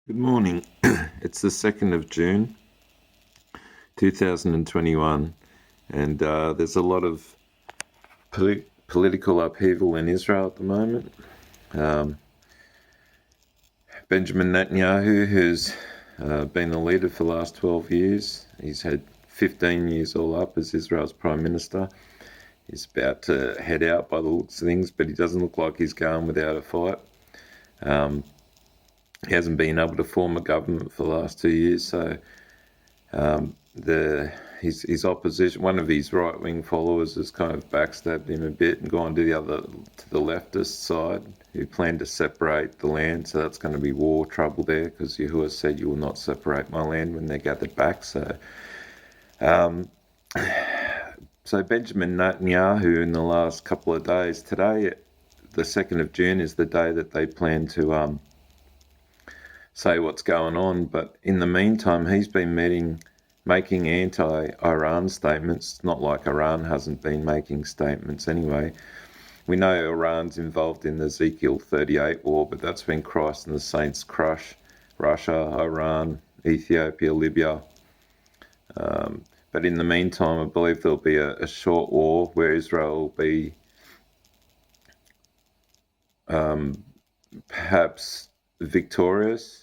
Good morning. It's the 2nd of June, 2021, and there's a lot of political upheaval in Israel at the moment. Benjamin Netanyahu, who's been the leader for the last 12 years, he's had 15 years all up as Israel's Prime Minister. He's about to head out by the looks of things, but he doesn't look like he's going without a fight. He hasn't been able to form a government for the last 2 years, so his opposition, one of his right-wing followers, has kind of backstabbed him a bit and gone to the leftist side, who plan to separate the land. So that's going to be war trouble there, because Yahuwah said, "You will not separate my land," when they're gathered back. So Benjamin Netanyahu, in the last couple of days, today, the 2nd of June, is the day that they plan to say what's going on. But in the meantime, he's been making anti-Iran statements. Not like Iran hasn't been making statements anyway. We know Iran's involved in the Ezekiel 38 war, but that's when Christ and the saints crush Russia, Iran, Ethiopia, Libya. But in the meantime, I believe there'll be a short war where Israel will be perhaps victorious.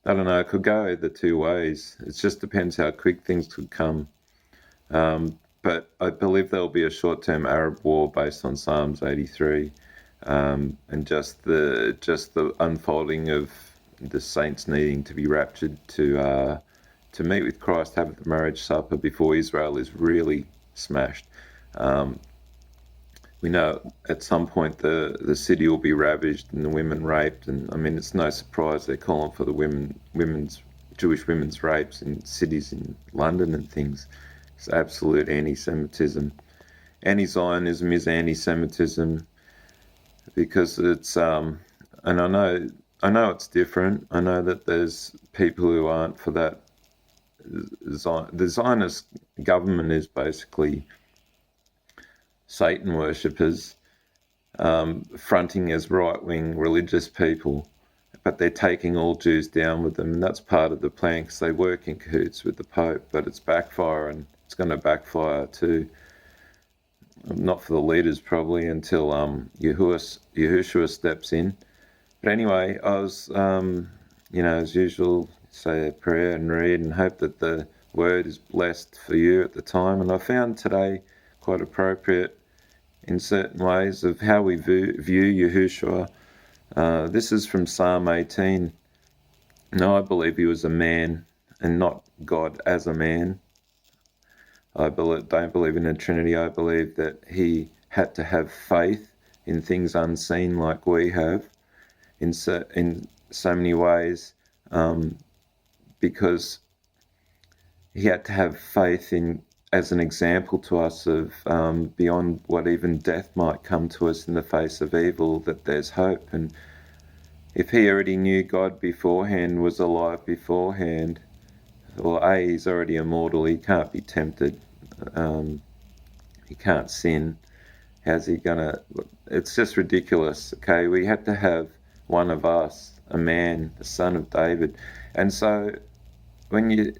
I don't know, it could go either two ways. It just depends how quick things could come. But I believe there'll be a short-term Arab war based on Psalms 83, and just the unfolding of the saints needing to be raptured to meet with Christ, have the marriage supper before Israel is really smashed. We know at some point the city will be ravaged and the women raped, and I mean, it's no surprise they're calling for the Jewish women's rapes in cities in London and things. It's absolute anti-Semitism. Anti-Zionism is anti-Semitism, because it's and I know it's different. I know that there's people who aren't for that. The Zionist government is basically Satan worshippers, fronting as right-wing religious people, but they're taking all Jews down with them, and that's part of the plan, because they work in cahoots with the Pope. But it's backfiring. It's going to backfire too. Not for the leaders probably, until Yahushua steps in. But anyway, I was, as usual, say a prayer and read and hope that the word is blessed for you at the time. And I found today quite appropriate in certain ways of how we view Yahushua. This is from Psalm 18. No, I believe he was a man and not God as a man. I don't believe in a Trinity. I believe that he had to have faith in things unseen like we have in so many ways, because he had to have faith in, as an example to us of beyond what even death might come to us in the face of evil, that there's hope. And if he already knew God beforehand, was alive beforehand, well, he's already immortal. He can't be tempted. He can't sin. How's he gonna? It's just ridiculous. Okay, we had to have one of us, a man, the son of David. And so when you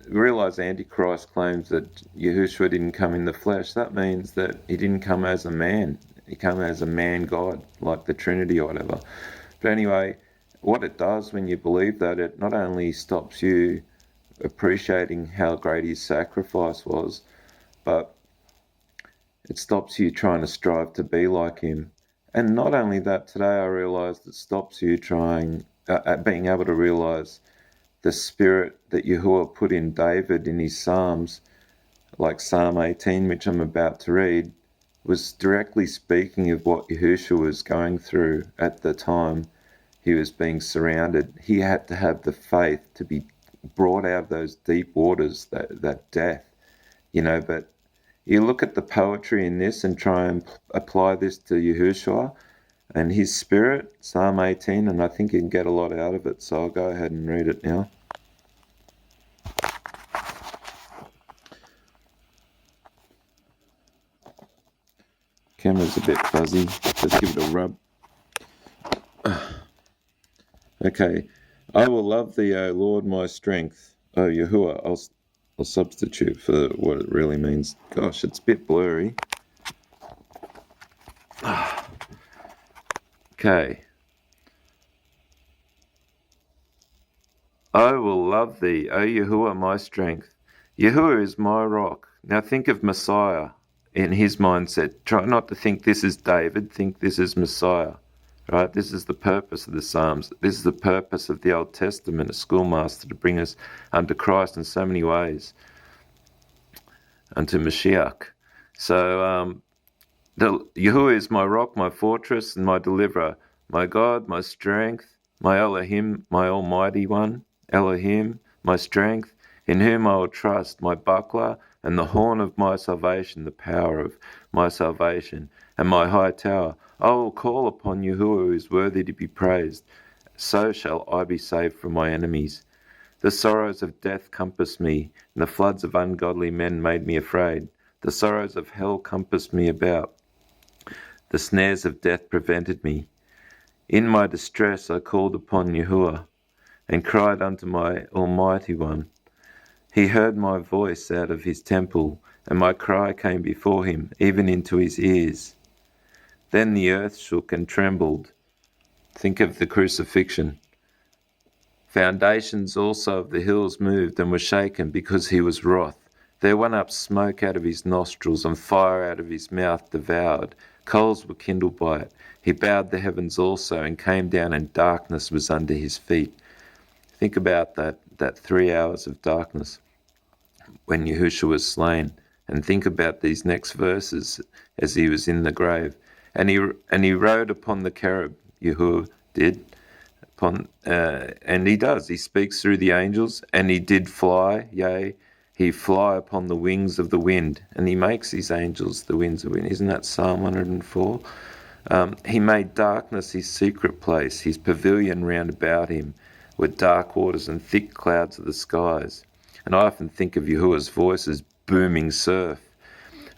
realize Antichrist claims that Yahushua didn't come in the flesh, that means that he didn't come as a man. He came as a man God, like the Trinity or whatever. But anyway, what it does when you believe that, it not only stops you appreciating how great his sacrifice was, but it stops you trying to strive to be like him. And not only that, today I realized it stops you trying, being able to realize the spirit that Yahuwah put in David in his Psalms, like Psalm 18, which I'm about to read, was directly speaking of what Yahushua was going through at the time he was being surrounded. He had to have the faith to be brought out of those deep waters, that death, but you look at the poetry in this and try and apply this to Yahushua and his spirit, Psalm 18, and I think you can get a lot out of it. So I'll go ahead and read it now. Camera's a bit fuzzy. Let's give it a rub. Okay. I will love thee, O Lord, my strength. O Yahuwah, I'll substitute for what it really means. Gosh, it's a bit blurry. Okay. I will love thee, O Yahuwah, my strength. Yahuwah is my rock. Now think of Messiah in his mindset. Try not to think this is David, think this is Messiah. Right? This is the purpose of the Psalms. This is the purpose of the Old Testament, a schoolmaster to bring us unto Christ in so many ways, unto Maschiach. So Yahuwah is my rock, my fortress, and my deliverer, my God, my strength, my Elohim, my Almighty One, Elohim, my strength, in whom I will trust, my buckler, and the horn of my salvation, the power of my salvation, and my high tower. I will call upon Yahuwah, who is worthy to be praised. So shall I be saved from my enemies. The sorrows of death compassed me, and the floods of ungodly men made me afraid. The sorrows of hell compassed me about. The snares of death prevented me. In my distress I called upon Yahuwah, and cried unto my Almighty One. He heard my voice out of his temple, and my cry came before him, even into his ears. Then the earth shook and trembled. Think of the crucifixion. Foundations also of the hills moved and were shaken, because he was wroth. There went up smoke out of his nostrils, and fire out of his mouth devoured. Coals were kindled by it. He bowed the heavens also, and came down, and darkness was under his feet. Think about that 3 hours of darkness when Yahushua was slain, and think about these next verses as he was in the grave. And he rode upon the cherub, Yahuwah did, and he does. He speaks through the angels, and he did fly, yea, he fly upon the wings of the wind, and he makes his angels the winds of wind. Isn't that Psalm 104? He made darkness his secret place, his pavilion round about him were dark waters and thick clouds of the skies. And I often think of Yahuwah's voice as booming surf.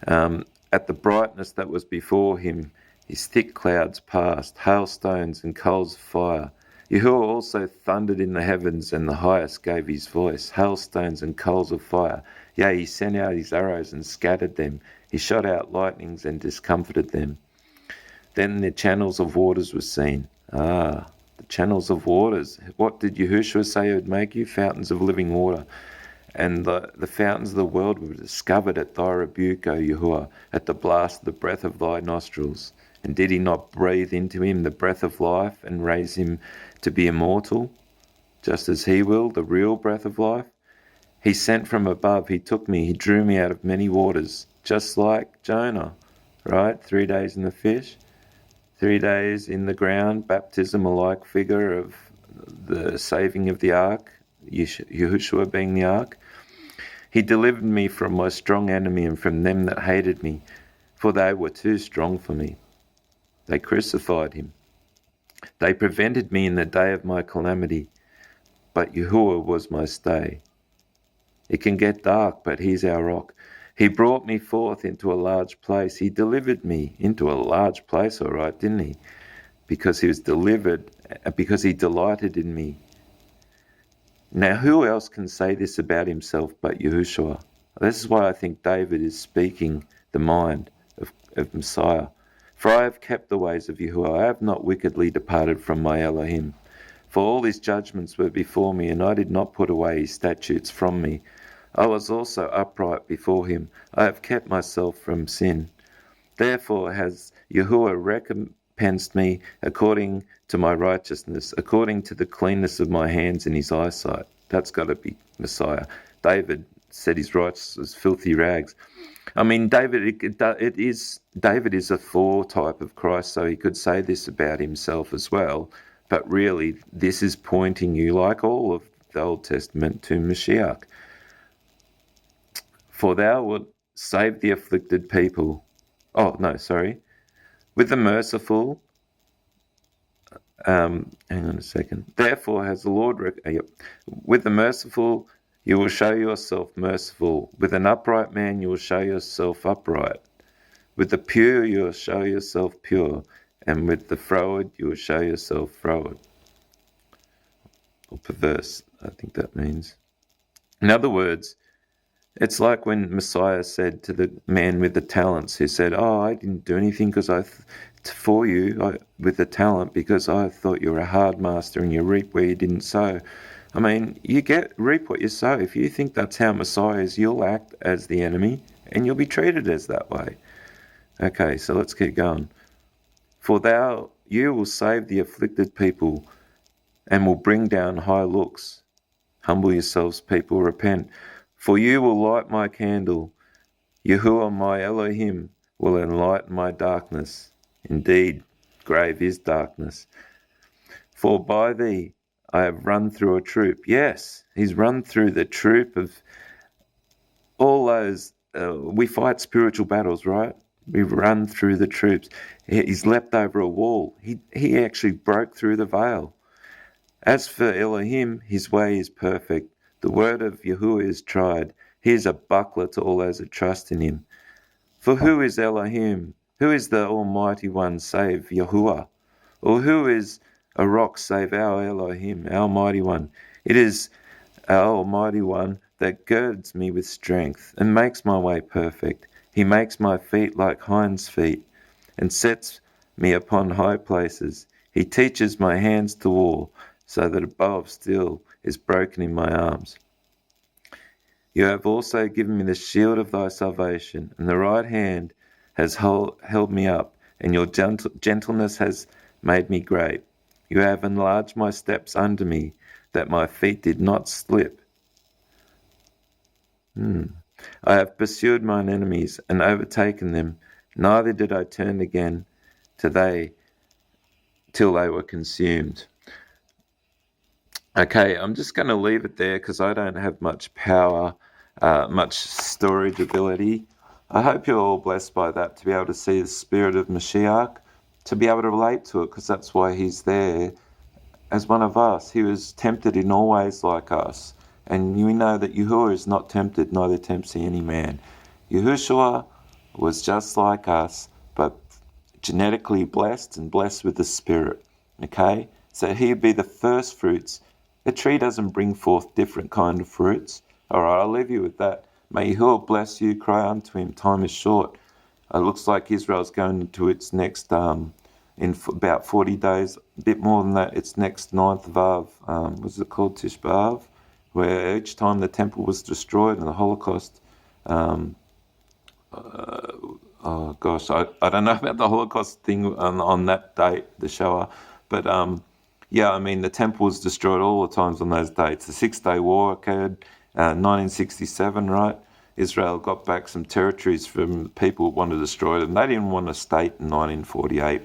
At the brightness that was before him, his thick clouds passed, hailstones and coals of fire. Yahuwah also thundered in the heavens, and the highest gave his voice, hailstones and coals of fire. Yea, he sent out his arrows and scattered them. He shot out lightnings and discomfited them. Then the channels of waters were seen. The channels of waters. What did Yahushua say he would make you? Fountains of living water. And the fountains of the world were discovered at thy rebuke, O Yahuwah, at the blast of the breath of thy nostrils. And did he not breathe into him the breath of life, and raise him to be immortal, just as he will, the real breath of life? He sent from above, he took me, he drew me out of many waters, just like Jonah, right? 3 days in the fish, 3 days in the ground, baptism, a like figure of the saving of the ark, Yahushua being the ark. He delivered me from my strong enemy and from them that hated me, for they were too strong for me. They crucified him. They prevented me in the day of my calamity, but Yahuwah was my stay. It can get dark, but he's our rock. He brought me forth into a large place. He delivered me into a large place, all right, didn't he? Because he was delivered, because he delighted in me. Now, who else can say this about himself but Yahushua? This is why I think David is speaking the mind of Messiah. For I have kept the ways of Yahuwah. I have not wickedly departed from my Elohim. For all his judgments were before me, and I did not put away his statutes from me. I was also upright before him. I have kept myself from sin. Therefore has Yahuwah recompensed me according to my righteousness, according to the cleanness of my hands in his eyesight. That's got to be Messiah. David said his righteousness was filthy rags. I mean, David is a foretype of Christ, so he could say this about himself as well. But really, this is pointing you, like all of the Old Testament, to Maschiach. For thou wilt save the afflicted people. With the merciful. Hang on a second. Therefore has the Lord... With the merciful you will show yourself merciful. With an upright man you will show yourself upright. With the pure you will show yourself pure. And with the froward you will show yourself froward. or perverse, I think that means. In other words, it's like when Messiah said to the man with the talents, who said, I didn't do anything for you with the talent because I thought you were a hard master and you reap where you didn't sow. I mean, reap what you sow. If you think that's how Messiah is, you'll act as the enemy and you'll be treated as that way. Okay, so let's keep going. For you will save the afflicted people and will bring down high looks. Humble yourselves, people, repent. For you will light my candle. Yahuwah my Elohim will enlighten my darkness. Indeed, grave is darkness. For by thee I have run through a troop. Yes, he's run through the troop of all those. We fight spiritual battles, right? We run through the troops. He's leapt over a wall. He actually broke through the veil. As for Elohim, his way is perfect. The word of Yahuwah is tried. He is a buckler to all those that trust in him. For who is Elohim? Who is the Almighty One save Yahuwah? Or who is a rock save our Elohim, our Mighty One? It is our Almighty One that girds me with strength and makes my way perfect. He makes my feet like hinds' feet and sets me upon high places. He teaches my hands to war, so that a bow of steel is broken in my arms. You have also given me the shield of thy salvation, and the right hand has held me up, and your gentleness has made me great. You have enlarged my steps under me, that my feet did not slip. I have pursued mine enemies and overtaken them, neither did I turn again till they were consumed. Okay, I'm just going to leave it there because I don't have much power, much storage ability. I hope you're all blessed by that, to be able to see the spirit of Maschiach, to be able to relate to it, because that's why he's there as one of us. He was tempted in all ways like us. And we know that Yahuwah is not tempted, neither tempts he any man. Yahushua was just like us, but genetically blessed and blessed with the Spirit. Okay? So he'd be the first fruits. A tree doesn't bring forth different kind of fruits. All right, I'll leave you with that. May Yahuwah bless you, cry unto him. Time is short. It looks like Israel's going into its next, in about 40 days, a bit more than that, its next 9th of Av, what's it called, Tish B'Av, where each time the temple was destroyed in the Holocaust, oh gosh, I don't know about the Holocaust thing on that date, the Shoah, but yeah, I mean, the temple was destroyed all the times on those dates. The 6-Day War occurred, 1967, right? Israel got back some territories from people who wanted to destroy them. They didn't want a state in 1948.